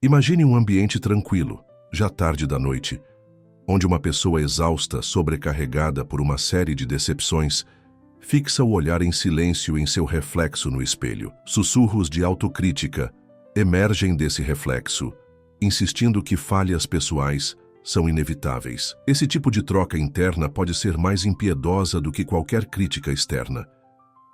Imagine um ambiente tranquilo, já tarde da noite, onde uma pessoa exausta, sobrecarregada por uma série de decepções, fixa o olhar em silêncio em seu reflexo no espelho. Sussurros de autocrítica emergem desse reflexo, insistindo que falhas pessoais são inevitáveis. Esse tipo de troca interna pode ser mais impiedosa do que qualquer crítica externa.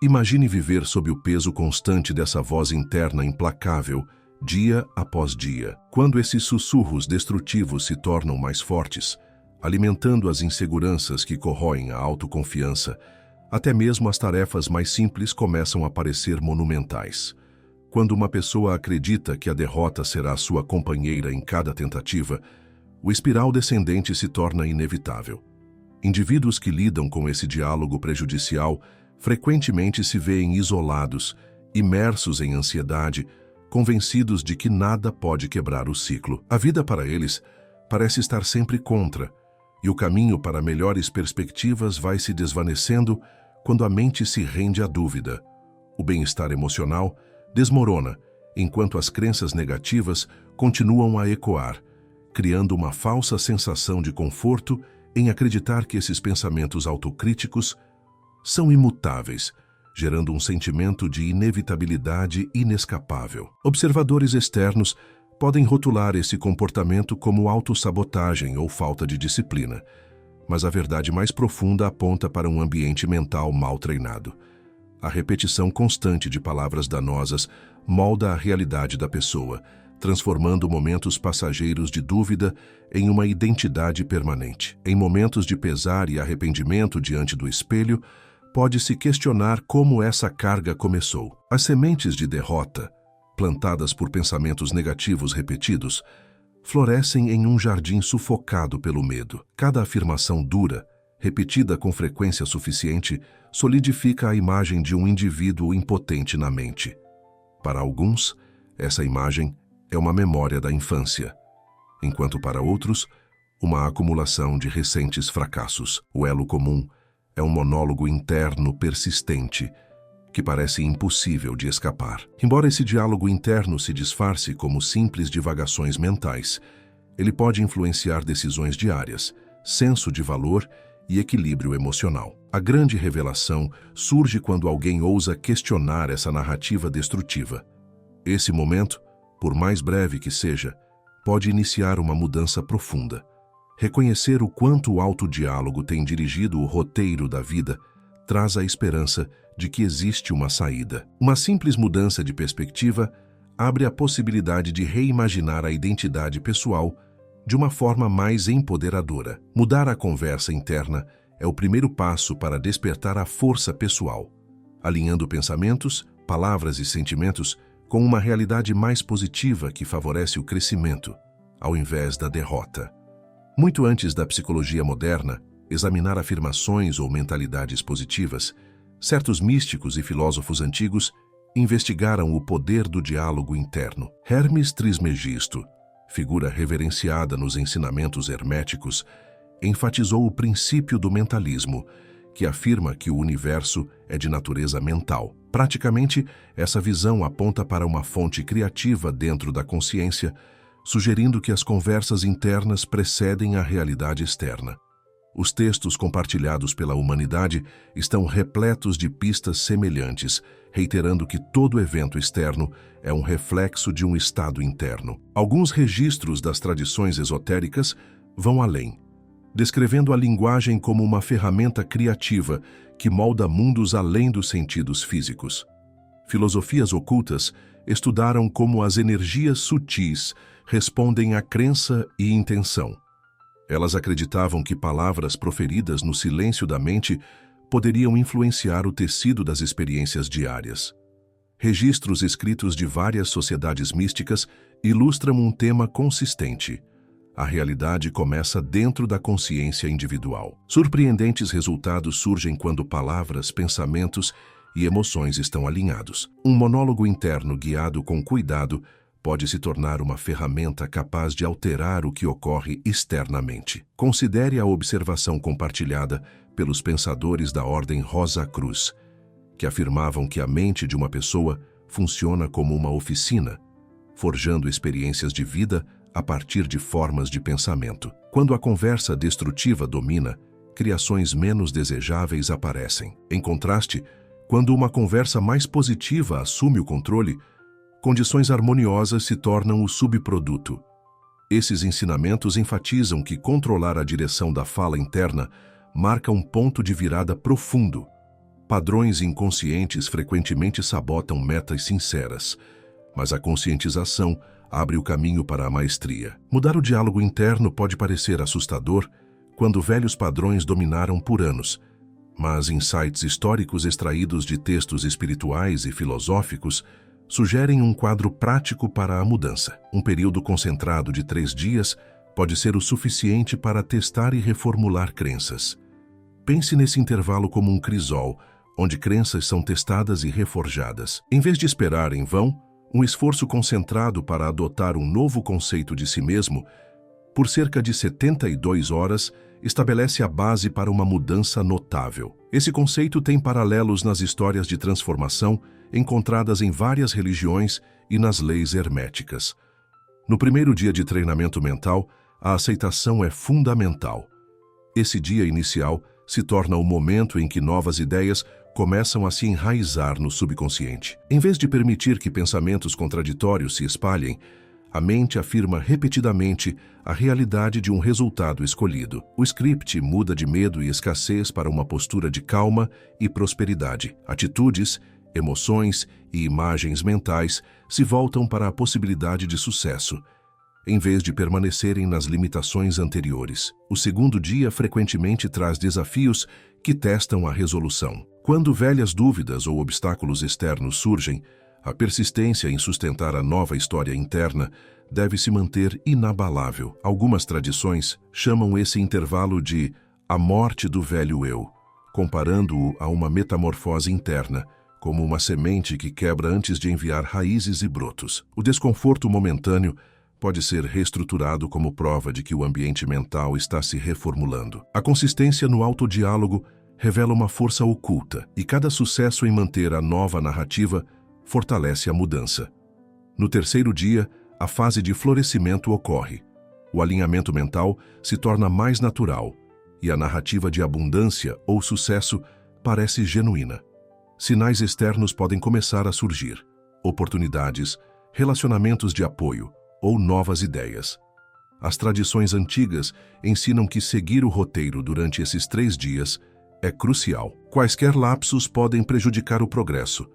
Imagine viver sob o peso constante dessa voz interna implacável, dia após dia. Quando esses sussurros destrutivos se tornam mais fortes, alimentando as inseguranças que corroem a autoconfiança, até mesmo as tarefas mais simples começam a parecer monumentais. Quando uma pessoa acredita que a derrota será sua companheira em cada tentativa, o espiral descendente se torna inevitável. Indivíduos que lidam com esse diálogo prejudicial frequentemente se veem isolados, imersos em ansiedade, convencidos de que nada pode quebrar o ciclo. A vida para eles parece estar sempre contra, e o caminho para melhores perspectivas vai se desvanecendo quando a mente se rende à dúvida. O bem-estar emocional desmorona, enquanto as crenças negativas continuam a ecoar, criando uma falsa sensação de conforto em acreditar que esses pensamentos autocríticos são imutáveis, gerando um sentimento de inevitabilidade inescapável. Observadores externos podem rotular esse comportamento como autossabotagem ou falta de disciplina, mas a verdade mais profunda aponta para um ambiente mental mal treinado. A repetição constante de palavras danosas molda a realidade da pessoa, transformando momentos passageiros de dúvida em uma identidade permanente. Em momentos de pesar e arrependimento diante do espelho, pode-se questionar como essa carga começou. As sementes de derrota, plantadas por pensamentos negativos repetidos, florescem em um jardim sufocado pelo medo. Cada afirmação dura, repetida com frequência suficiente, solidifica a imagem de um indivíduo impotente na mente. Para alguns, essa imagem é uma memória da infância, enquanto para outros, uma acumulação de recentes fracassos. O elo comum é um monólogo interno persistente que parece impossível de escapar. Embora esse diálogo interno se disfarce como simples divagações mentais, ele pode influenciar decisões diárias, senso de valor e equilíbrio emocional. A grande revelação surge quando alguém ousa questionar essa narrativa destrutiva. Esse momento, por mais breve que seja, pode iniciar uma mudança profunda. Reconhecer o quanto o autodiálogo tem dirigido o roteiro da vida traz a esperança de que existe uma saída. Uma simples mudança de perspectiva abre a possibilidade de reimaginar a identidade pessoal de uma forma mais empoderadora. Mudar a conversa interna é o primeiro passo para despertar a força pessoal, alinhando pensamentos, palavras e sentimentos com uma realidade mais positiva que favorece o crescimento, ao invés da derrota. Muito antes da psicologia moderna examinar afirmações ou mentalidades positivas, certos místicos e filósofos antigos investigaram o poder do diálogo interno. Hermes Trismegisto, figura reverenciada nos ensinamentos herméticos, enfatizou o princípio do mentalismo, que afirma que o universo é de natureza mental. Praticamente, essa visão aponta para uma fonte criativa dentro da consciência, sugerindo que as conversas internas precedem a realidade externa. Os textos compartilhados pela humanidade estão repletos de pistas semelhantes, reiterando que todo evento externo é um reflexo de um estado interno. Alguns registros das tradições esotéricas vão além, descrevendo a linguagem como uma ferramenta criativa que molda mundos além dos sentidos físicos. Filosofias ocultas estudaram como as energias sutis respondem à crença e intenção. Elas acreditavam que palavras proferidas no silêncio da mente poderiam influenciar o tecido das experiências diárias. Registros escritos de várias sociedades místicas ilustram um tema consistente. A realidade começa dentro da consciência individual. Surpreendentes resultados surgem quando palavras, pensamentos e emoções estão alinhados. Um monólogo interno guiado com cuidado pode se tornar uma ferramenta capaz de alterar o que ocorre externamente. Considere a observação compartilhada pelos pensadores da Ordem Rosa Cruz, que afirmavam que a mente de uma pessoa funciona como uma oficina, forjando experiências de vida a partir de formas de pensamento. Quando a conversa destrutiva domina, criações menos desejáveis aparecem. Em contraste, quando uma conversa mais positiva assume o controle, condições harmoniosas se tornam o subproduto. Esses ensinamentos enfatizam que controlar a direção da fala interna marca um ponto de virada profundo. Padrões inconscientes frequentemente sabotam metas sinceras, mas a conscientização abre o caminho para a maestria. Mudar o diálogo interno pode parecer assustador quando velhos padrões dominaram por anos, mas insights históricos extraídos de textos espirituais e filosóficos sugerem um quadro prático para a mudança. Um período concentrado de 3 dias pode ser o suficiente para testar e reformular crenças. Pense nesse intervalo como um crisol, onde crenças são testadas e reforjadas. Em vez de esperar em vão, um esforço concentrado para adotar um novo conceito de si mesmo, por cerca de 72 horas, estabelece a base para uma mudança notável. Esse conceito tem paralelos nas histórias de transformação encontradas em várias religiões e nas leis herméticas. No primeiro dia de treinamento mental, a aceitação é fundamental. Esse dia inicial se torna o momento em que novas ideias começam a se enraizar no subconsciente. Em vez de permitir que pensamentos contraditórios se espalhem, a mente afirma repetidamente a realidade de um resultado escolhido. O script muda de medo e escassez para uma postura de calma e prosperidade. Atitudes, emoções e imagens mentais se voltam para a possibilidade de sucesso, em vez de permanecerem nas limitações anteriores. O segundo dia frequentemente traz desafios que testam a resolução. Quando velhas dúvidas ou obstáculos externos surgem, a persistência em sustentar a nova história interna deve se manter inabalável. Algumas tradições chamam esse intervalo de a morte do velho eu, comparando-o a uma metamorfose interna, como uma semente que quebra antes de enviar raízes e brotos. O desconforto momentâneo pode ser reestruturado como prova de que o ambiente mental está se reformulando. A consistência no autodiálogo revela uma força oculta, e cada sucesso em manter a nova narrativa fortalece a mudança. No terceiro dia, a fase de florescimento ocorre. O alinhamento mental se torna mais natural, e a narrativa de abundância ou sucesso parece genuína. Sinais externos podem começar a surgir: oportunidades, relacionamentos de apoio ou novas ideias. As tradições antigas ensinam que seguir o roteiro durante esses 3 dias é crucial. Quaisquer lapsos podem prejudicar o progresso,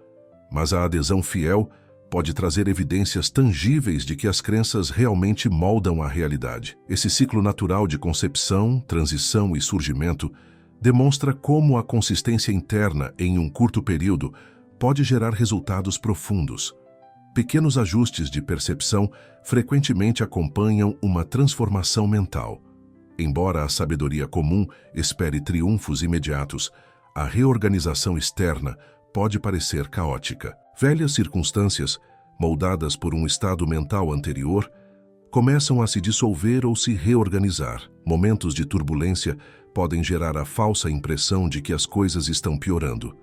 mas a adesão fiel pode trazer evidências tangíveis de que as crenças realmente moldam a realidade. Esse ciclo natural de concepção, transição e surgimento demonstra como a consistência interna em um curto período pode gerar resultados profundos. Pequenos ajustes de percepção frequentemente acompanham uma transformação mental. Embora a sabedoria comum espere triunfos imediatos, a reorganização externa pode parecer caótica. Velhas circunstâncias, moldadas por um estado mental anterior, começam a se dissolver ou se reorganizar. Momentos de turbulência podem gerar a falsa impressão de que as coisas estão piorando.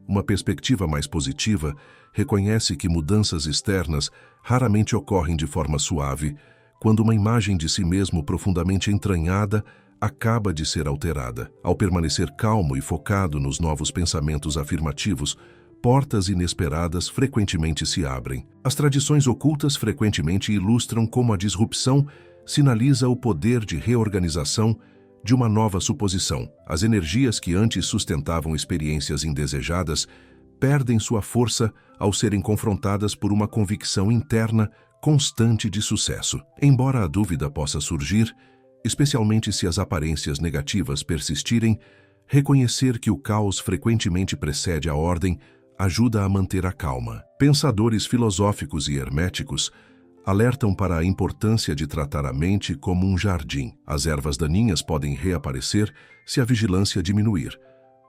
Uma perspectiva mais positiva reconhece que mudanças externas raramente ocorrem de forma suave, quando uma imagem de si mesmo profundamente entranhada acaba de ser alterada. Ao permanecer calmo e focado nos novos pensamentos afirmativos, portas inesperadas frequentemente se abrem. As tradições ocultas frequentemente ilustram como a disrupção sinaliza o poder de reorganização de uma nova suposição. As energias que antes sustentavam experiências indesejadas perdem sua força ao serem confrontadas por uma convicção interna constante de sucesso. Embora a dúvida possa surgir, especialmente se as aparências negativas persistirem, reconhecer que o caos frequentemente precede a ordem ajuda a manter a calma. Pensadores filosóficos e herméticos alertam para a importância de tratar a mente como um jardim. As ervas daninhas podem reaparecer se a vigilância diminuir,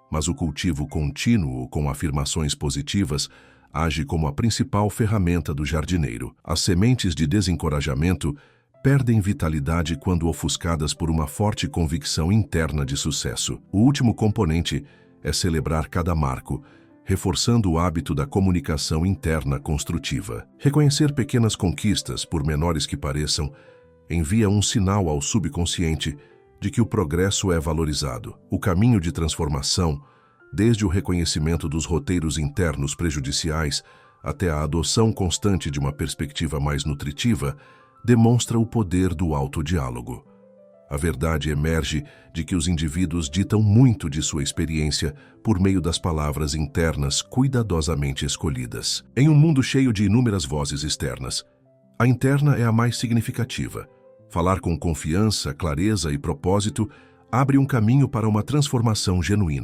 mas o cultivo contínuo com afirmações positivas age como a principal ferramenta do jardineiro. As sementes de desencorajamento perdem vitalidade quando ofuscadas por uma forte convicção interna de sucesso. O último componente é celebrar cada marco, reforçando o hábito da comunicação interna construtiva. Reconhecer pequenas conquistas, por menores que pareçam, envia um sinal ao subconsciente de que o progresso é valorizado. O caminho de transformação, desde o reconhecimento dos roteiros internos prejudiciais até a adoção constante de uma perspectiva mais nutritiva, demonstra o poder do autodiálogo. A verdade emerge de que os indivíduos ditam muito de sua experiência por meio das palavras internas cuidadosamente escolhidas. Em um mundo cheio de inúmeras vozes externas, a interna é a mais significativa. Falar com confiança, clareza e propósito abre um caminho para uma transformação genuína.